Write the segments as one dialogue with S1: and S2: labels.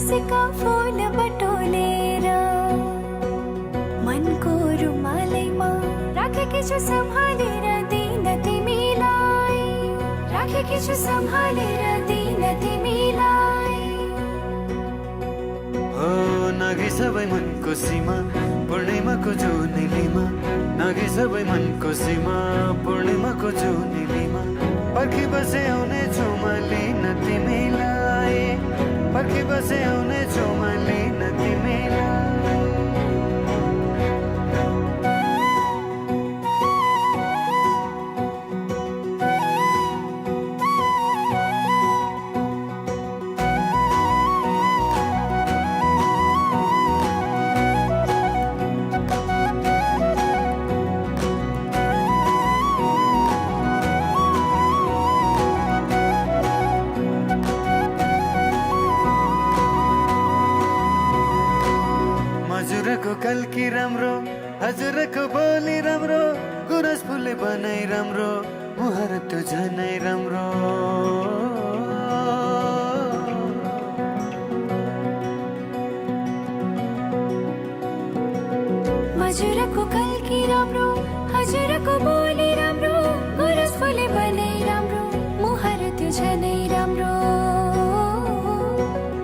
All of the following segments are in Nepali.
S1: तुलसीका फूल बटोलेर मनको रुमालैमा राखेकी छु सम्हालेर दिन तिमीलाई, राखेकी छु सम्हालेर दिन तिमीलाई।
S2: हो नाघे सबै मनको सीमा पूर्णिमाको जुनेलीमा, नाघे सबै मनको सीमा पूर्णिमाको जुनेलीमा। पर्खी बसे आउने छु म लिन तिमीलाई, पर्खी बसे आउने छु म लिन तिमीलाई। हजुरको कल्की राम्रो, हजुरको बोली राम्रो, गुरस फुले बनाइ राम्रो, मुहार त्यो झनै राम्रो।
S1: हजुरको कल्की राम्रो, हजुरको बोली राम्रो, गुरस फुले बनाइ राम्रो, मुहार त्यो झनै राम्रो।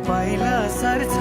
S2: पाइला सर्छ